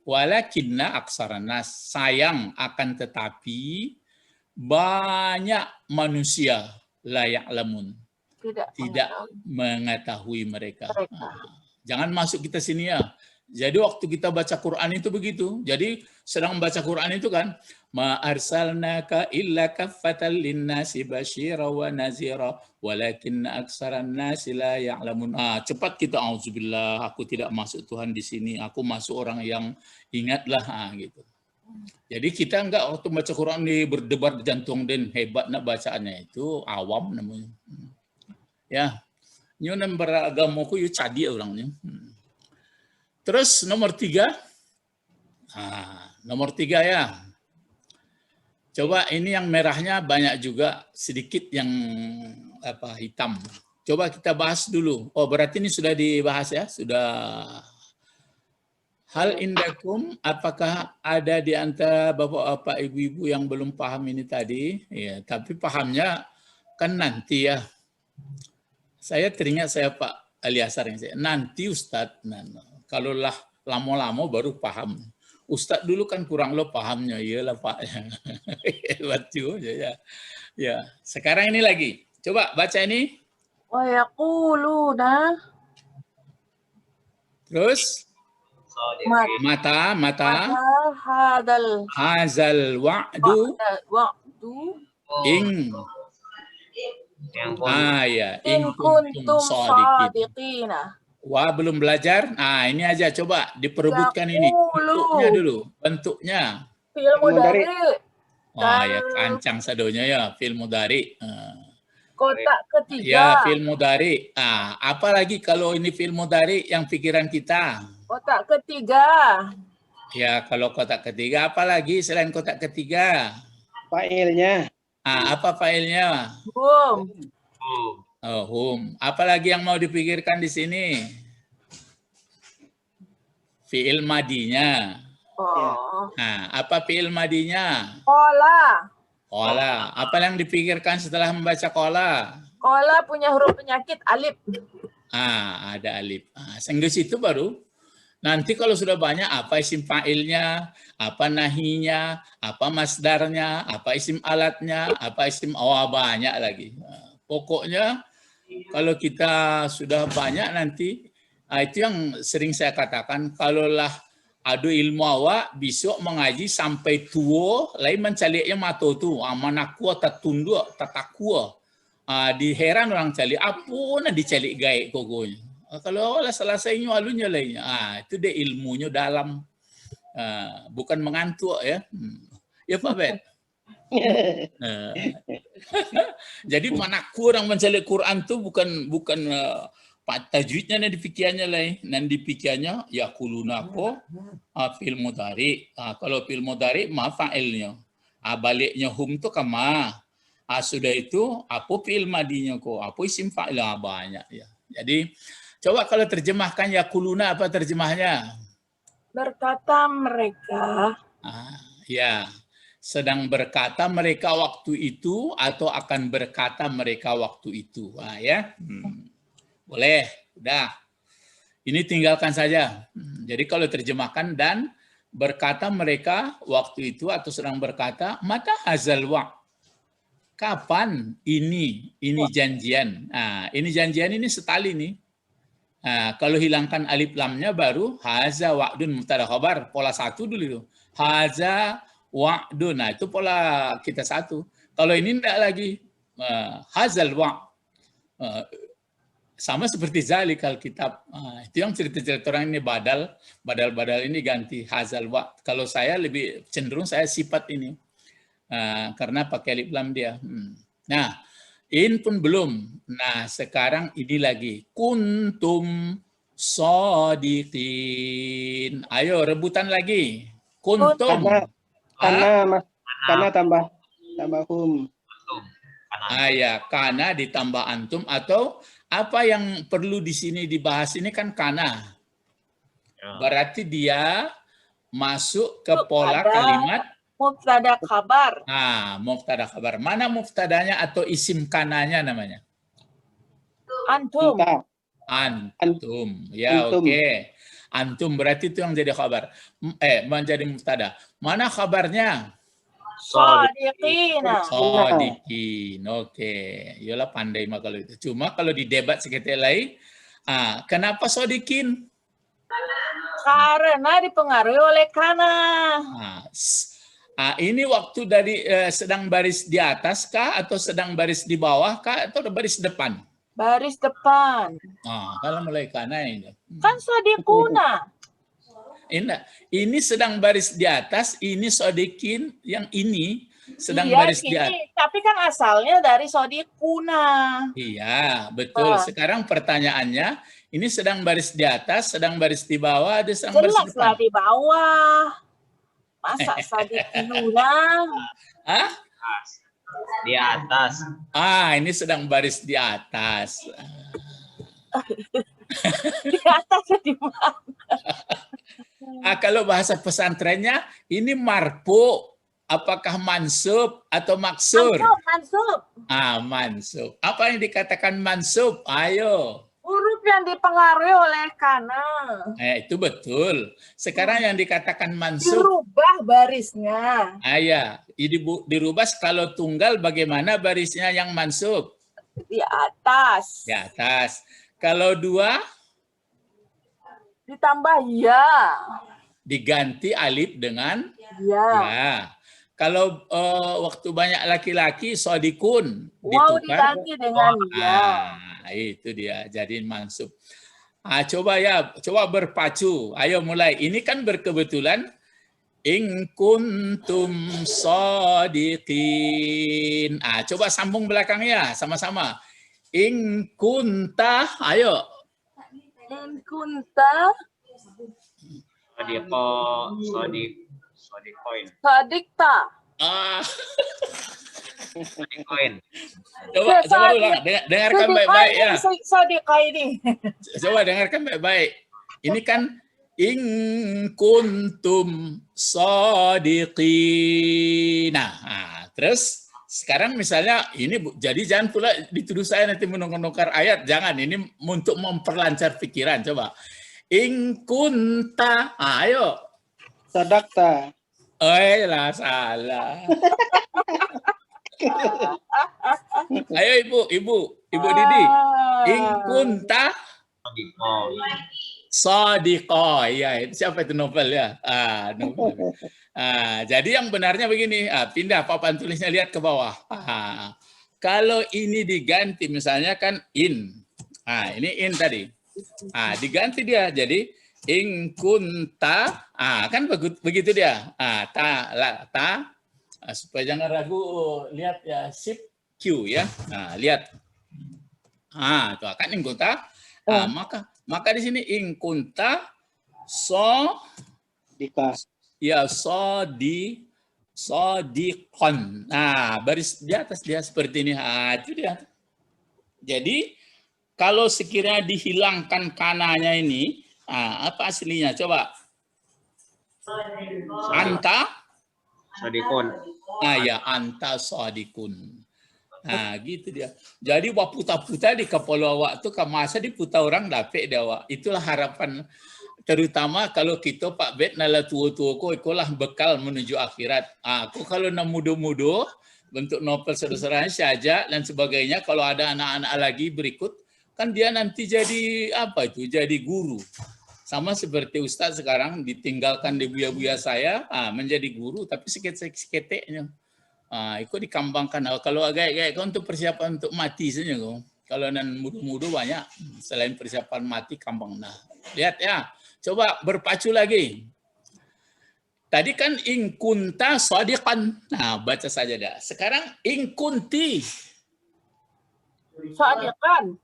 walakinna aksaran nas, sayang akan tetapi banyak manusia la ya'lamun, tidak mengetahui mereka. Jangan masuk kita sini ya. Jadi waktu kita baca Quran itu begitu. Jadi sedang membaca Quran itu kan, ma arsalnaka illa kaffatan linnasi basyira wa nazira walakinna aksaran nasi la ya'lamun. Cepat kita auzubillah, aku tidak masuk Tuhan di sini, aku masuk orang yang ingatlah gitu. Jadi kita enggak waktu baca Quran ini berdebar jantung dan hebat nak bacaannya, itu awam namanya. Ya. Nyo beragama ku yu cadi orangnya. Terus nomor 3. Nomor 3 ya. Coba ini yang merahnya banyak juga, sedikit yang hitam. Coba kita bahas dulu. Oh, berarti ini sudah dibahas ya? Sudah. Hal indakum, apakah ada di antara bapak-bapak, ibu-ibu yang belum paham ini tadi? Ya, tapi pahamnya kan nanti ya. Saya teringat Pak Aliasar yang saya, nanti Ustadz, kalau lah lama-lama baru paham. Ustadz dulu kan kurang lo pahamnya, iyalah Pak. Hebat juga ya. Ya, sekarang ini lagi. Coba baca ini. Wa yaquluna. Terus mata hazal wa'du ing in kuntum shadiqina. Wah, belum belajar? Ini aja, coba diperebutkan ini. Bentuknya dulu, bentuknya. Fi'il mudhari. Ya, kancang sadonya ya, fi'il mudhari. Kotak ketiga. Ya, fi'il mudhari. Apalagi kalau ini fi'il mudhari yang pikiran kita? Kotak ketiga. Ya, kalau kotak ketiga, apalagi selain kotak ketiga? Fa'ilnya. Apa fa'ilnya? Hum. Hum. Apalagi yang mau dipikirkan di sini? Fi'il madinya. Apa fi'il madinya? Qala. Apa yang dipikirkan setelah membaca qala? Qala punya huruf penyakit alif. Ada alif. Sehingga situ baru. Nanti kalau sudah banyak, apa isim fa'ilnya, apa nahinya, apa masdarnya, apa isim alatnya, apa isim banyak lagi. Pokoknya kalau kita sudah banyak nanti, itu yang sering saya katakan, kalaulah ada ilmu awak, besok mengaji sampai tua, lain mencaliknya mato tu, manakua tatunduk, tatakua. Diheran orang calik, apa nak dicalik gaib pokoknya. Kalau awak selesainya alunya lainnya, itu dia ilmunya dalam, bukan mengantuk ya. Ya Pak Ben? Jadi mana kurang mencari Quran tuh bukan tajwidnya dan dipikirnya lain, dan dipikirnya ya kuluna ko fil mudhari. Kalau fil mudhari ma fa'ilnya. Baliknya hum tuh kama. Sudah itu apa fil madinya ko, apa isim fa'il banyak ya. Jadi coba kalau terjemahkan ya kuluna, apa terjemahnya? Berkata mereka. Ya. Sedang berkata mereka waktu itu atau akan berkata mereka waktu itu. Ya. Boleh, udah. Ini tinggalkan saja. Jadi kalau terjemahkan dan berkata mereka waktu itu atau sedang berkata, mata hazal waqt. Kapan ini janjian? Ini janjian ini setali nih. Kalau hilangkan alif lamnya baru haza wa'dun mubtada khabar, pola 1 dulu itu. Haza wa'dun. Itu pola kita 1. Kalau ini enggak lagi. Hazal wa. Sama seperti zalik Alkitab. Itu yang cerita-cerita orang ini badal ini ganti hazal wa. Kalau saya lebih cenderung saya sifat ini. Karena pakai alif lam dia. Nah, in pun belum. Nah, sekarang ini lagi. Kuntum shodiqin. Ayo rebutan lagi. Kuntum. Karena tambah hum. Ya, kana ditambah antum atau apa yang perlu di sini dibahas ini kan kana. Berarti dia masuk ke pola kalimat mubtada khabar. Mubtada khabar. Mana mubtadanya atau isim kananya namanya? Antum. Antum. Ya, oke. Antum berarti itu yang jadi khabar. Menjadi mubtada. Mana khabarnya? Shodiqina. Shodiqin. Oke. Yolah pandai mah kalau itu. Cuma kalau di debat sekitar lain, kenapa shodiqin? Karena dipengaruhi oleh kana. Ini waktu dari sedang baris di atas kah atau sedang baris di bawah kah atau baris depan? Baris depan. Kalau mulai kana ini. Kan shodiquna. Ini sedang baris di atas, ini shodiqin, yang ini sedang Iya, baris di atas. Tapi kan asalnya dari shodiquna. Iya, betul. Sekarang pertanyaannya, ini sedang baris di atas, sedang baris di bawah, ada sedang baris di depan. Jelaslah di bawah. Masa shodiqinuna? Di atas. Ini sedang baris di atas. Di atasnya di mana? Kalau bahasa pesantrennya, ini marfu, apakah mansub atau maksur? Mansub. Mansub. Apa yang dikatakan mansub? Ayo. Huruf yang dipengaruhi oleh kana. Itu betul. Sekarang yang dikatakan mansub. Dirubah barisnya. Dirubah kalau tunggal bagaimana barisnya yang mansub? Di atas. Di atas. Kalau dua? Ditambah ya. Diganti alif dengan ya. Kalau waktu banyak laki-laki sodikun ditukar diganti dengan ya. Itu dia jadi mansub. Coba berpacu. Ayo mulai. Ini kan berkebetulan in kuntum shodiqin. Coba sambung belakangnya sama-sama. In kunta, ayo. In kunta Sodikoin. Sodikta. Sodikoin. Coba ulang, dengarkan baik-baik ya. Sodika ini. Coba dengarkan baik-baik. Ini kan in kuntum shodiqin. Terus sekarang misalnya ini jadi jangan pula dituduh saya nanti menukar ayat, jangan, ini untuk memperlancar pikiran. Coba in kunta, ayo sadaqta. Salah. Ayo ibu Didi, in kunta shodiqo. Ya, siapa itu novel ya? Novel. Jadi yang benarnya begini, pindah papan tulisnya, lihat ke bawah. Kalau ini diganti misalnya kan in. Ini in tadi. Diganti dia jadi in kunta. Kan begitu dia. Ta. Supaya jangan ragu, lihat ya, shift Q ya. Lihat. Tuh kan in kunta. Maka di sini in kunta shodiqon. Baris di atas dia seperti ini. Itu dia. Jadi kalau sekiranya dihilangkan kananya ini, apa aslinya? Coba. Anta Shodiqun. Anta shodiqun. Gitu dia. Jadi putar-putar di kepala awak tuh masa diputar orang dapat dia awak. Itulah harapan, terutama kalau kita Pak Bet nala tua-tua ko ikolah bekal menuju akhirat. Aku kalau nak muda-muda bentuk novel saudara saja dan sebagainya, kalau ada anak-anak lagi berikut kan dia nanti jadi jadi guru. Sama seperti Ustadz sekarang ditinggalkan di buya-buya saya menjadi guru tapi sikit-sikitnya. Ikut dikembangkan. Kalau agak-agak untuk persiapan untuk mati saja kok. Kalau nan mudu-mudu banyak selain persiapan mati kambang. Nah, lihat ya. Coba berpacu lagi. Tadi kan in kunta shadiqan. Nah, baca saja dah. Sekarang in kunti. Shadiqan.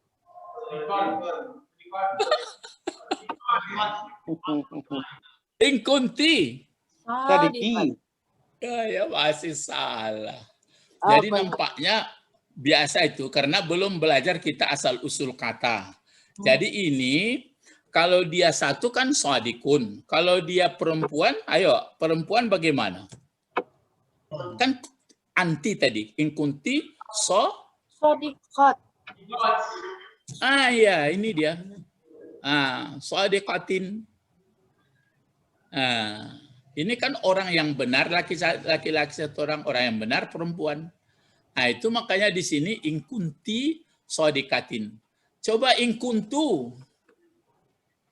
In kunti. Sadiki. Ya masih salah. Jadi nampaknya biasa itu karena belum belajar kita asal usul kata. Jadi ini kalau dia satu kan shadikun. Kalau dia perempuan, ayo perempuan bagaimana? Kan anti tadi. In kunti Shadiqat. Ya ini dia. Shadiqatin. Ini kan orang yang benar, laki-laki satu orang yang benar, perempuan. Nah, itu makanya di sini in kunti shadiqatin. Coba in kuntu.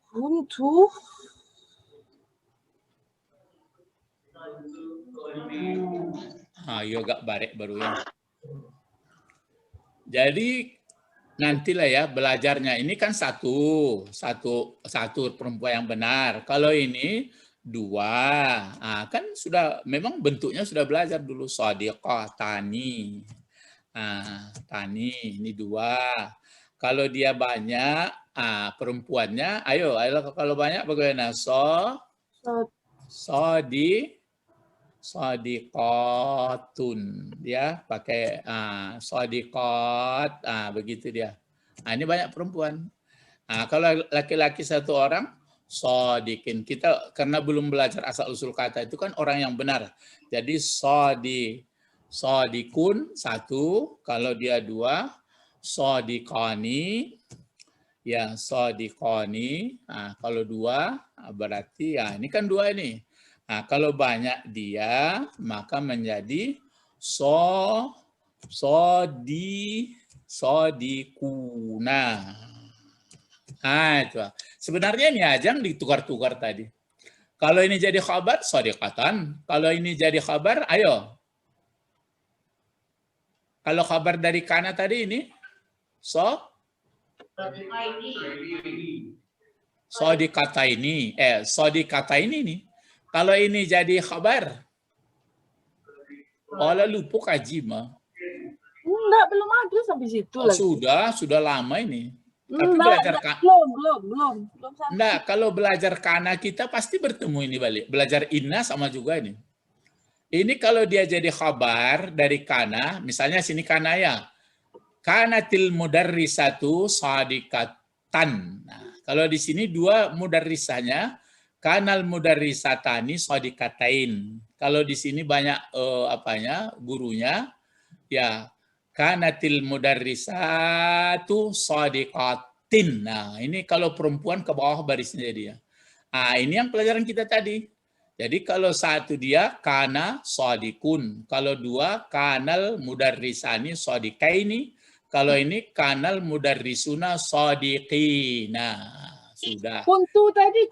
Kuntu. Yoga barek baru ya. Jadi nantilah ya belajarnya. Ini kan satu perempuan yang benar. Kalau ini dua, kan sudah memang bentuknya sudah belajar dulu shadiqah tani. Tani ini dua. Kalau dia banyak, perempuannya, ayo kalau banyak bagaimana? Shadiqatun, ya pakai shadiqat, begitu dia. Ini banyak perempuan. Kalau laki-laki satu orang, shadiqin. Kita karena belum belajar asal usul kata itu kan orang yang benar. Jadi shadiqun satu, kalau dia dua, shadiqani, ya shadiqani. Kalau dua berarti ya ini kan dua ini. Kalau banyak dia maka menjadi shadiquna. Itu. Sebenarnya ini aja yang ditukar-tukar tadi. Kalau ini jadi khabar, shadiqatan. Kalau ini jadi khabar, ayo. Kalau khabar dari kana tadi ini, shadiqataini nih. Kalau ini jadi khabar, lupa kaji mah. Enggak, belum ada sampai situ lagi. Sudah lama ini. Tapi belum sampai. Enggak, kalau belajar kana kita pasti bertemu ini balik. Belajar inna sama juga ini. Ini kalau dia jadi khabar dari kana, misalnya sini kana ya. Kanatil mudarrisatu shadiqatan. Nah, kalau di sini dua mudarrisanya, kanal mudarrisatani shadiqatain. Kalau di sini banyak gurunya, ya kanatil mudarrisatu shadiqatin. Nah, ini kalau perempuan ke bawah barisnya dia. Ini yang pelajaran kita tadi. Jadi kalau satu dia kana shadiqun, kalau dua kanal mudarrisani shadiqaini, kalau ini kanal mudarrisuna shadiqina. Sudah. Kuntu tadi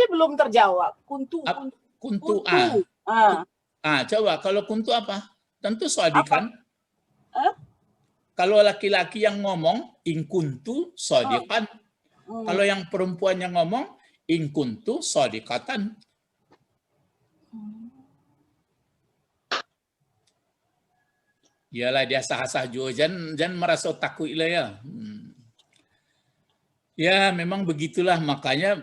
belum terjawab. Kuntu. Coba kalau kuntu apa? Tentu shadiqan. Kalau laki-laki yang ngomong in kuntu shadiqan. Kalau yang perempuan yang ngomong in kuntu shadiqatan. Iyalah dia sah-sah juga, jangan merasa takut lah ya. Ya memang begitulah, makanya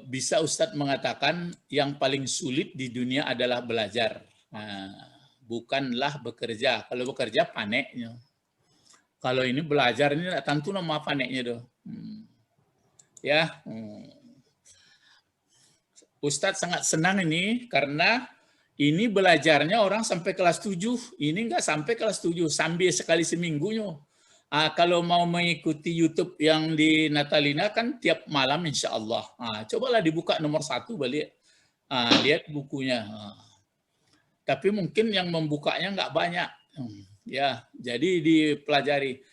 bisa Ustadz mengatakan yang paling sulit di dunia adalah belajar. Bukanlah bekerja. Kalau bekerja paneknya. Kalau ini belajar ini tentu nama paneknya doh. Ya, Ustadz sangat senang ini karena ini belajarnya orang sampai kelas 7, ini enggak sampai kelas 7, sambil sekali seminggunya. Kalau mau mengikuti YouTube yang di Natalina kan tiap malam insya Allah. Cobalah dibuka nomor 1 balik, lihat bukunya. Tapi mungkin yang membukanya enggak banyak. Ya, jadi dipelajari.